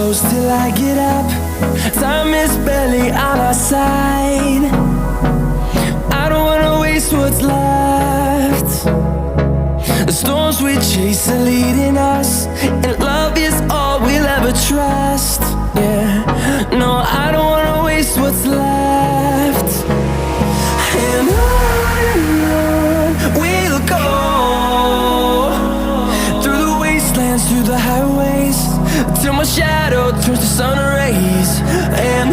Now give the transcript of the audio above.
close till I get up. Time is barely on our side. I don't wanna waste what's left. The storms we chase are leading us, and love is all we'll ever trust. Yeah, no, I don't wanna waste what's left. And on we'll go, through the wastelands, through the highways, till my shadow turns to sun rays. And